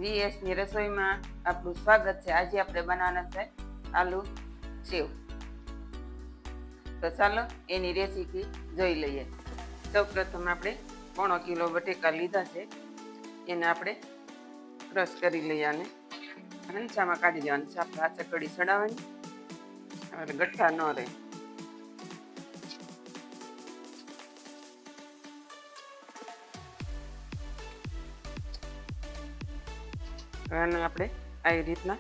વીએસની રસોઈમાં આપણું સ્વાગત છે. આજે આપણે બનાવવાના છે આલુ સેવ. તો ચાલો એની રેસીપી જોઈ લઈએ. સૌપ્રથમ આપણે 1.5 કિલો બટેકા લીધા છે. એને આપણે ક્રશ કરી લઈએ અને હંચામાં કાઢી લેવાનું છે. આપણે આ ચકડી ચડાવવાની એટલે ગઠ્ઠા ન રહે. આને આપણે આવી રીતના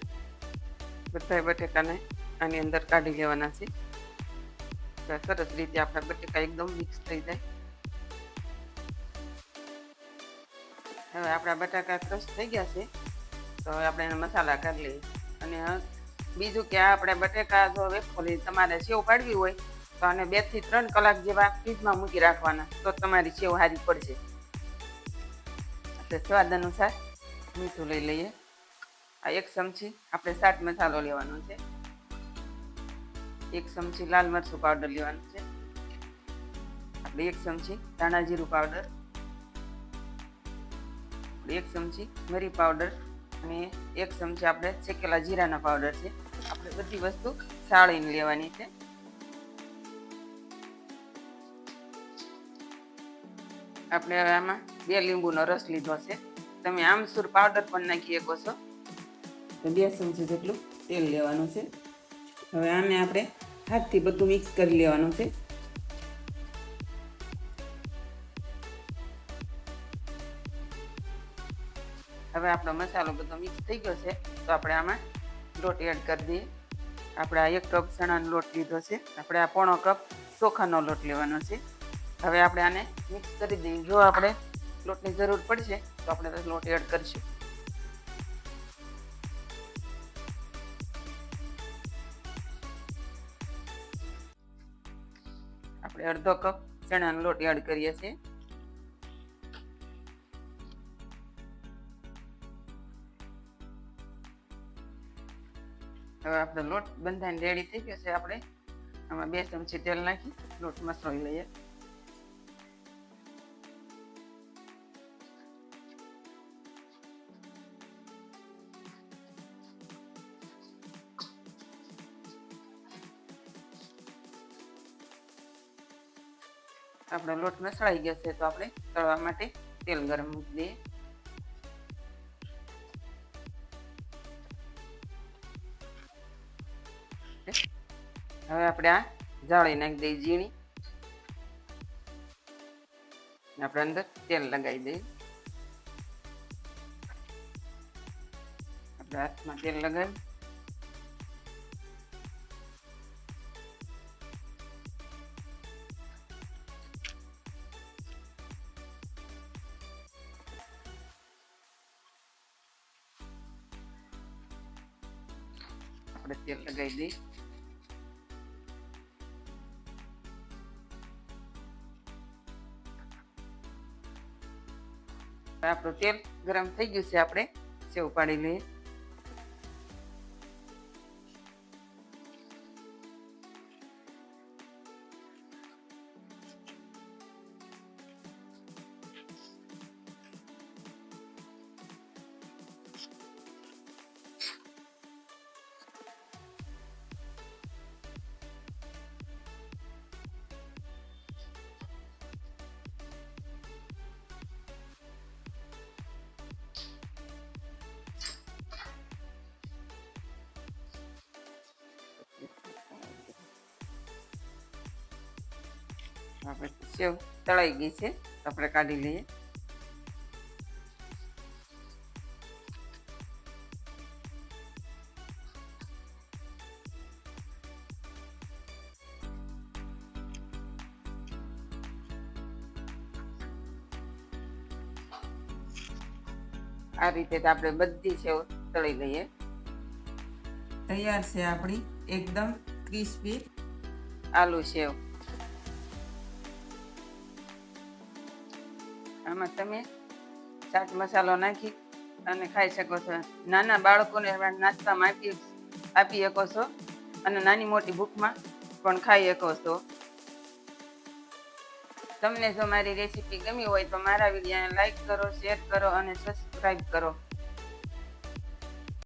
બધા બટેકાને આની અંદર કાઢી લેવાના છે. સરસ રીતે આપણા બટેકા એકદમ મિક્સ થઈ જાય. હવે આપણા બટાકા ક્રશ થઈ ગયા છે. તો હવે આપણે એને મસાલા કરી લઈએ. અને બીજું કે આપણે બટેકા જો વેફોલી તમારે સેવ પાડવી હોય તો આને 2 થી 3 કલાક જેવા ફ્રીજમાં મૂકી રાખવાના, તો તમારી સેવ સારી પડશે. એટલે સ્વાદ અનુસાર મીઠું લઈ લઈએ. આ 1 ચમચી આપણે ચાટ મસાલો લેવાનો છે. 1 ચમચી લાલ મરચું પાવડર લેવાનું છે. આપણે 1 ચમચી ધાણા જીરું પાવડર, 1 ચમચી મરી પાવડર અને 1 ચમચી આપણે શેકેલા જીરાના પાવડર છે. આપણે બધી વસ્તુ સાળીને લેવાની છે. આપણે હવે આમાં 2 લીંબુનો રસ લીધો છે. તમે આમચૂર પાવડર પણ નાખી શકો છો. 2 ચમચી જેટલું તેલ લેવાનું છે. હવે આને આપણે હાથથી બધું મિક્સ કરી લેવાનું છે. હવે આપણો મસાલો બધો મિક્સ થઈ ગયો છે. તો આપણે આમાં લોટ એડ કરી દઈએ. આપણે આ 1 કપ ચણાનો લોટ લીધો છે. આપણે આ 1/4 કપ ચોખાનો લોટ લેવાનો છે. હવે આપણે આને મિક્સ કરી દઈએ. જો આપણે લોટની જરૂર પડશે તો આપણે લોટ એડ કરીશું. આપણે 1/2 કપ ચણાનો લોટ એડ કરીએ છીએ. હવે આપણો લોટ બંધાઈને રેડી થઈ ગયો છે. આપણે આમાં 2 ચમચી તેલ નાખી લોટ મસળી લઈએ. આપણો લોટ મસળાઈ ગયો છે. તો આપણે તળવા માટે તેલ ગરમ મૂકી દઈએ. હવે આપણે આ જાળી નાખી દઈએ ઝીણી. આપણે અંદર તેલ લગાવી દઈએ. આપણે હાથમાં તેલ લગાવી આપણે તેલ લગાવી દઈએ. આપણું તેલ ગરમ થઈ ગયું છે. આપણે સેવ પાડી લઈએ. આપણે સેવ તળાઈ ગઈ છે. આપણે કાઢી લઈએ. આ રીતે આપણે બધી સેવ તળી લઈએ. તૈયાર છે આપણી એકદમ ક્રિસ્પી આલુ સેવ. આમાં તમે ચાટ મસાલો નાખી અને ખાઈ શકો છો. નાના બાળકોને નાસ્તામાં આપી શકો છો અને નાની મોટી ભૂખમાં પણ ખાઈ શકો છો. તમને જો મારી રેસીપી ગમી હોય તો મારા વિડીયોને લાઈક કરો, શેર કરો અને સબસ્ક્રાઈબ કરો.